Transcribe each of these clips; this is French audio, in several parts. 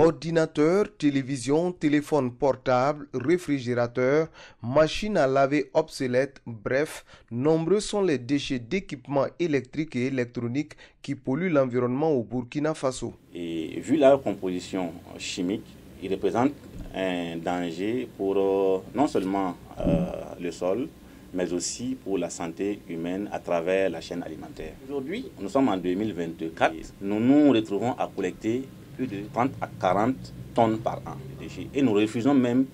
Ordinateur, télévision, téléphone portable, réfrigérateur, machine à laver obsolètes, bref, nombreux sont les déchets d'équipements électriques et électroniques qui polluent l'environnement au Burkina Faso. Et vu leur composition chimique, ils représentent un danger pour non seulement le sol, mais aussi pour la santé humaine à travers la chaîne alimentaire. Aujourd'hui, nous sommes en 2024, nous nous retrouvons à collecter plus de 30 à 40 tonnes par an de déchets. Et nous refusons même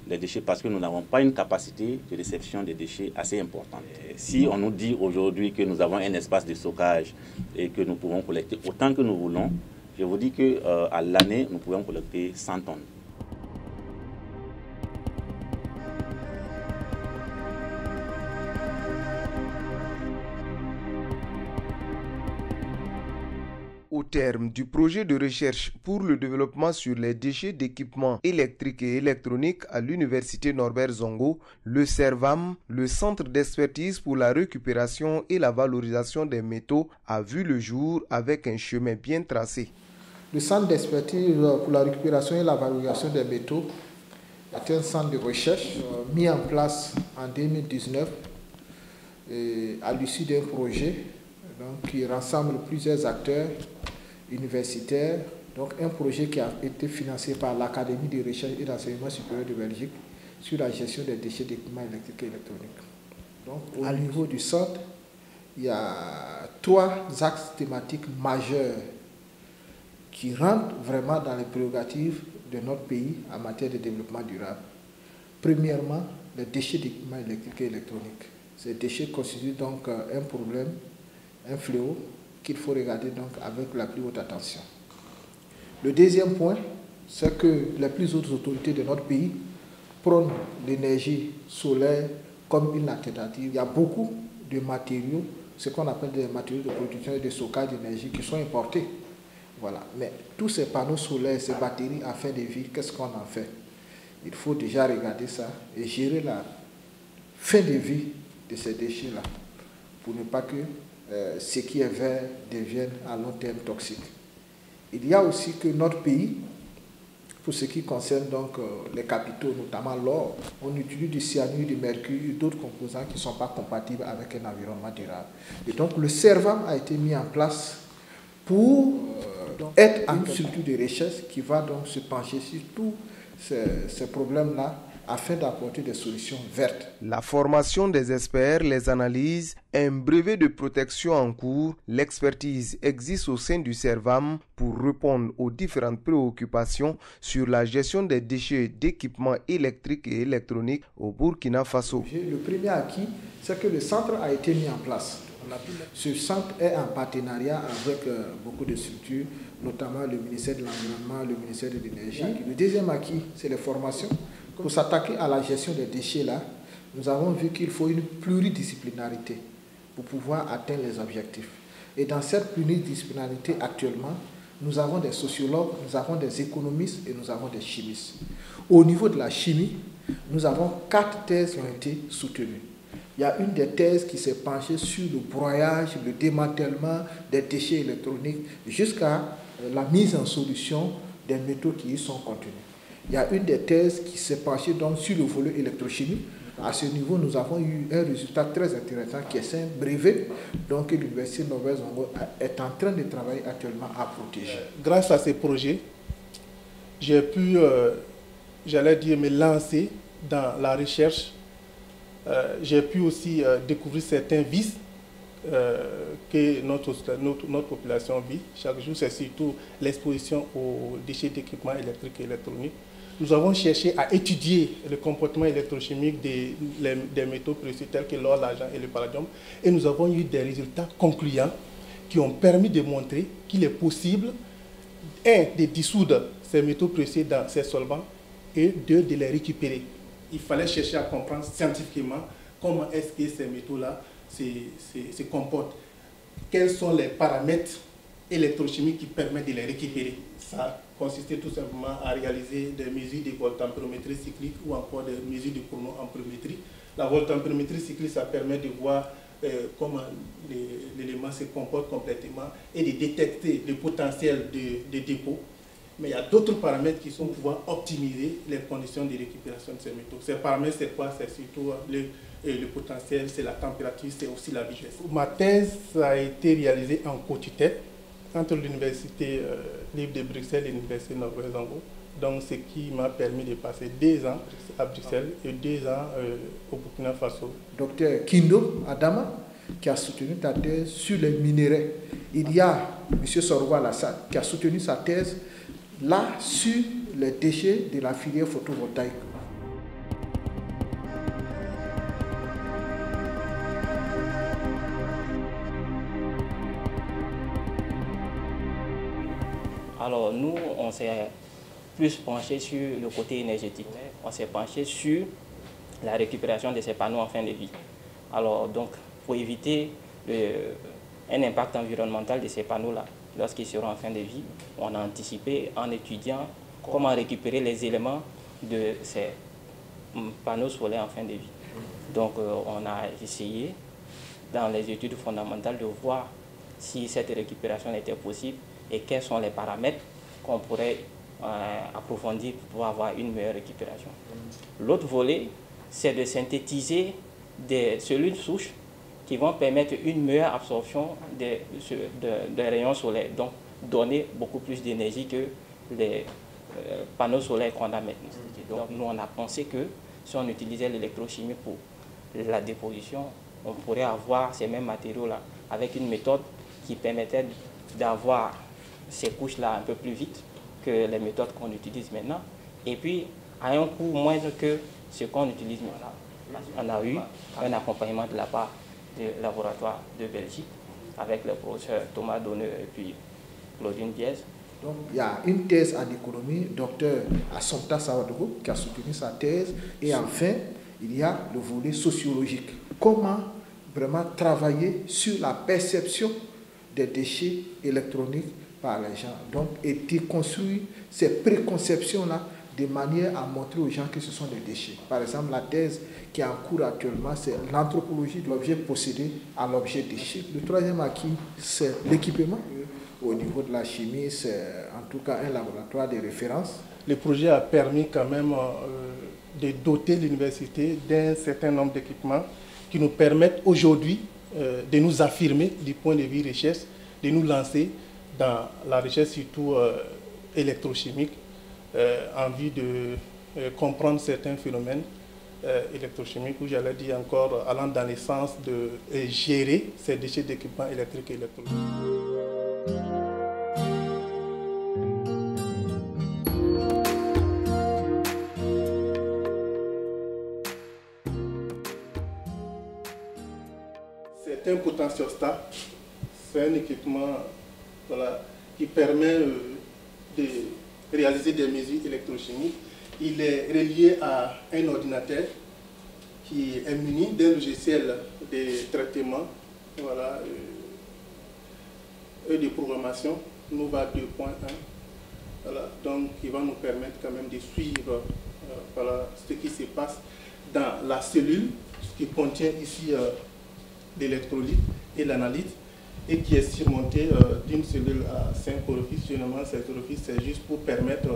les déchets parce que nous n'avons pas une capacité de réception des déchets assez importante. Si on nous dit aujourd'hui que nous avons un espace de stockage et que nous pouvons collecter autant que nous voulons, je vous dis qu'à l'année, nous pouvons collecter 100 tonnes. Au terme du projet de recherche pour le développement sur les déchets d'équipements électriques et électroniques à l'université Norbert Zongo, le CERVAM, le Centre d'expertise pour la récupération et la valorisation des métaux, a vu le jour avec un chemin bien tracé. Le Centre d'expertise pour la récupération et la valorisation des métaux est un centre de recherche mis en place en 2019 à l'issue d'un projet qui rassemble plusieurs acteurs universitaires, donc un projet qui a été financé par l'Académie de recherche et d'enseignement supérieur de Belgique sur la gestion des déchets d'équipements électriques et électroniques. Donc, au niveau du centre, il y a 3 axes thématiques majeurs qui rentrent vraiment dans les prérogatives de notre pays en matière de développement durable. Premièrement, les déchets d'équipements électriques et électroniques. Ces déchets constituent donc un problème, un fléau qu'il faut regarder donc avec la plus haute attention. Le deuxième point, c'est que les plus hautes autorités de notre pays prônent l'énergie solaire comme une alternative. Il y a beaucoup de matériaux, ce qu'on appelle des matériaux de production et de stockage d'énergie qui sont importés. Voilà. Mais tous ces panneaux solaires, ces batteries à fin de vie, qu'est-ce qu'on en fait? Il faut déjà regarder ça et gérer la fin de vie de ces déchets-là pour ne pas que ce qui est vert devienne à long terme toxique. Il y a aussi que notre pays, pour ce qui concerne donc les capitaux, notamment l'or, on utilise du cyanure, du mercure et d'autres composants qui ne sont pas compatibles avec un environnement durable. Et donc le CERVAM a été mis en place pour être une structure de recherche qui va donc se pencher sur tous ces problèmes-là afin d'apporter des solutions vertes. La formation des experts, les analyses, un brevet de protection en cours, l'expertise existe au sein du CERVAM pour répondre aux différentes préoccupations sur la gestion des déchets d'équipements électriques et électroniques au Burkina Faso. Le premier acquis, c'est que le centre a été mis en place. Ce centre est en partenariat avec beaucoup de structures, notamment le ministère de l'Environnement, le ministère de l'Énergie. Le deuxième acquis, c'est les formations. Pour s'attaquer à la gestion des déchets, là, nous avons vu qu'il faut une pluridisciplinarité pour pouvoir atteindre les objectifs. Et dans cette pluridisciplinarité, actuellement, nous avons des sociologues, nous avons des économistes et nous avons des chimistes. Au niveau de la chimie, nous avons 4 thèses qui ont été soutenues. Il y a une des thèses qui s'est penchée sur le broyage, le démantèlement des déchets électroniques jusqu'à la mise en solution des métaux qui y sont contenus. Il y a une des thèses qui s'est penchée donc sur le volet électrochimie. À ce niveau, nous avons eu un résultat très intéressant qui est un brevet donc l'université Norbert Zongo est en train de travailler actuellement à protéger. Grâce à ces projets, j'ai pu, j'allais dire, me lancer dans la recherche. J'ai pu aussi découvrir certains vices que notre population vit chaque jour. C'est surtout l'exposition aux déchets d'équipements électriques et électroniques. Nous avons cherché à étudier le comportement électrochimique des métaux précieux tels que l'or, l'argent et le palladium. Et nous avons eu des résultats concluants qui ont permis de montrer qu'il est possible, 1, de dissoudre ces métaux précieux dans ces solvants et 2, de les récupérer. Il fallait chercher à comprendre scientifiquement comment est-ce que ces métaux-là se comportent. Quels sont les paramètres électrochimiques qui permettent de les récupérer. Ça consistait tout simplement à réaliser des mesures de voltampérométrie cyclique ou encore des mesures de chronoampérométrie. La voltampérométrie cyclique, ça permet de voir comment l'élément se comporte complètement et de détecter le potentiel de dépôt. Mais il y a d'autres paramètres qui sont pour pouvoir optimiser les conditions de récupération de ces métaux. Ces paramètres, c'est quoi? C'est surtout le potentiel, c'est la température, c'est aussi la vitesse. Ma thèse a été réalisée en co-tutelle entre l'Université libre de Bruxelles et l'Université Norbert Zongo. Donc, ce qui m'a permis de passer 2 ans à Bruxelles et 2 ans au Burkina Faso. Docteur Kindo Adama, qui a soutenu ta thèse sur les minéraux. Il y a M. Sorgo Alassane qui a soutenu sa thèse là sur les déchets de la filière photovoltaïque. Alors nous, on s'est plus penché sur le côté énergétique. On s'est penché sur la récupération de ces panneaux en fin de vie. Alors donc, pour éviter un impact environnemental de ces panneaux-là, lorsqu'ils seront en fin de vie, on a anticipé en étudiant comment récupérer les éléments de ces panneaux solaires en fin de vie. Donc on a essayé, dans les études fondamentales, de voir si cette récupération était possible et quels sont les paramètres qu'on pourrait approfondir pour pouvoir avoir une meilleure récupération. L'autre volet, c'est de synthétiser des cellules souches qui vont permettre une meilleure absorption des rayons solaires, donc donner beaucoup plus d'énergie que les panneaux solaires qu'on a maintenant. Donc nous, on a pensé que si on utilisait l'électrochimie pour la déposition, on pourrait avoir ces mêmes matériaux-là avec une méthode qui permettait d'avoir ces couches-là un peu plus vite que les méthodes qu'on utilise maintenant, et puis à un coût moindre que ce qu'on utilise maintenant. On a eu un accompagnement de la part du laboratoire de Belgique avec le professeur Thomas Donneux et puis Claudine Diez. Donc, il y a une thèse en économie, docteur Assompta Sawadogo, qui a soutenu sa thèse. Et enfin, il y a le volet sociologique. Comment vraiment travailler sur la perception des déchets électroniques par les gens. Donc, et construire ces préconceptions-là de manière à montrer aux gens que ce sont des déchets. Par exemple, la thèse qui est en cours actuellement, c'est l'anthropologie de l'objet possédé à l'objet déchet. Le troisième acquis, c'est l'équipement. Au niveau de la chimie, c'est en tout cas un laboratoire de référence. Le projet a permis quand même de doter l'université d'un certain nombre d'équipements qui nous permettent aujourd'hui de nous affirmer du point de vue recherche, de nous lancer dans la recherche surtout électrochimique en vue de comprendre certains phénomènes électrochimiques, où j'allais dire encore allant dans le sens de gérer ces déchets d'équipements électriques et électroniques. C'est un potentiostat, c'est un équipement qui permet de réaliser des mesures électrochimiques. Il est relié à un ordinateur qui est muni d'un logiciel de traitement et de programmation Nova 2.1. Donc, il va nous permettre quand même de suivre ce qui se passe dans la cellule qui contient ici l'électrolyte et l'analyte, et qui est surmonté d'une cellule à 5 orifices. Généralement, cet orifice, c'est juste pour permettre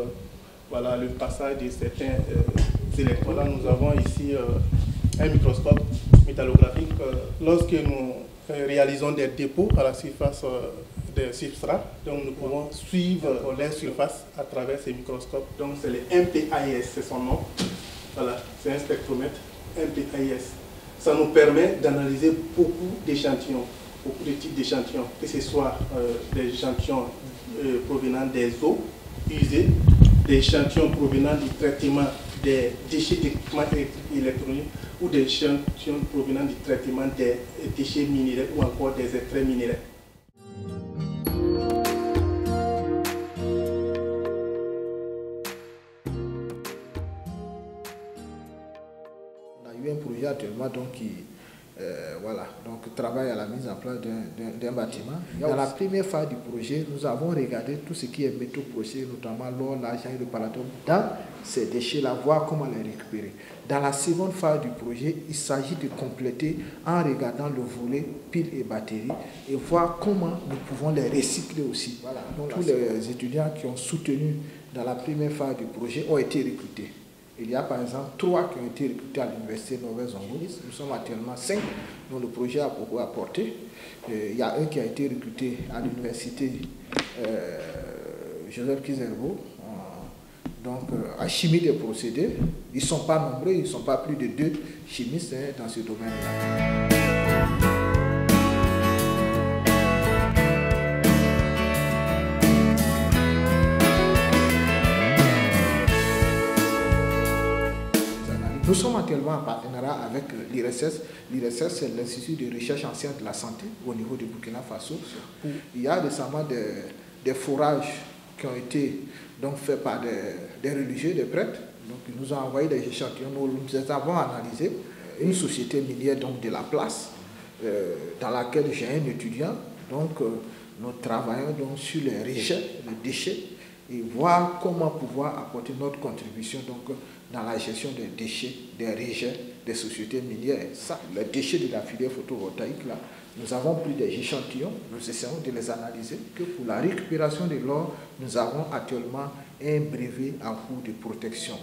le passage de certains électrons. Là, nous avons ici un microscope métallographique. Lorsque nous réalisons des dépôts à la surface des substrats, donc nous pouvons suivre leur surface à travers ces microscopes. Donc, c'est le MPAIS, c'est son nom. Voilà, c'est un spectromètre MPAIS. Ça nous permet d'analyser beaucoup d'échantillons, beaucoup de types d'échantillons, que ce soit des échantillons provenant des eaux usées, des échantillons provenant du traitement des déchets d'équipements électroniques ou des échantillons provenant du traitement des déchets minéraux ou encore des extraits minéraux. On a eu un projet actuellement donc, Voilà, donc travaille à la mise en place d'un bâtiment. Dans la première phase du projet, nous avons regardé tout ce qui est métaux procédés, notamment l'or, l'argent et le palladium, dans ces déchets-là, voir comment les récupérer. Dans la seconde phase du projet, il s'agit de compléter en regardant le volet piles et batteries et voir comment nous pouvons les recycler aussi. Voilà, donc tous les étudiants qui ont soutenu dans la première phase du projet ont été recrutés. Il y a par exemple 3 qui ont été recrutés à l'université Norbert Zongo. Nous sommes actuellement 5 dont le projet a beaucoup apporté. Il y a un qui a été recruté à l'université Joseph Kizerbo, donc à chimie des procédés. Ils ne sont pas nombreux, ils ne sont pas plus de 2 chimistes dans ce domaine-là. Nous sommes actuellement en partenariat avec l'IRSS. l'IRSS, c'est l'Institut de recherche en sciences de la santé au niveau du Burkina Faso. Il y a récemment des forages qui ont été donc faits par des religieux, des prêtres. Donc, ils nous ont envoyé des échantillons. Nous les avons analysés. Une société minière donc, de la place, dans laquelle j'ai un étudiant. Donc, nous travaillons donc, sur les rejets, les déchets, et voir comment pouvoir apporter notre contribution donc, dans la gestion des déchets, des rejets des sociétés minières. Ça, les déchets de la filière photovoltaïque, là, nous avons pris des échantillons, nous essayons de les analyser. Que pour la récupération de l'or, nous avons actuellement un brevet en cours de protection.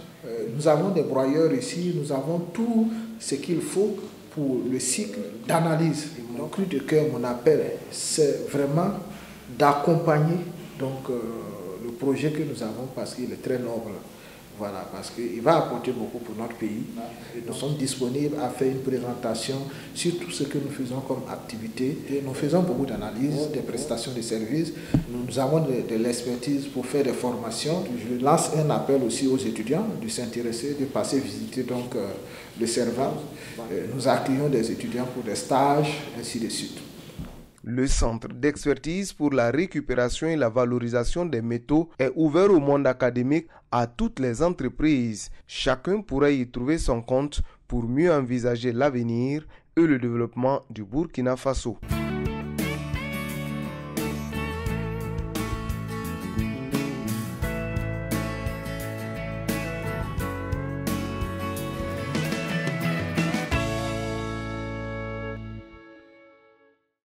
Nous avons des broyeurs ici, nous avons tout ce qu'il faut pour le cycle d'analyse. Mon cri de cœur, mon appel, c'est vraiment d'accompagner donc, le projet que nous avons parce qu'il est très noble. Voilà, parce qu'il va apporter beaucoup pour notre pays. Nous sommes disponibles à faire une présentation sur tout ce que nous faisons comme activité. Et nous faisons beaucoup d'analyses, des prestations de services. Nous avons de l'expertise pour faire des formations. Je lance un appel aussi aux étudiants de s'intéresser, de passer visiter donc, le CERVAM. Nous accueillons des étudiants pour des stages, ainsi de suite. Le Centre d'expertise pour la récupération et la valorisation des métaux est ouvert au monde académique à toutes les entreprises. Chacun pourra y trouver son compte pour mieux envisager l'avenir et le développement du Burkina Faso.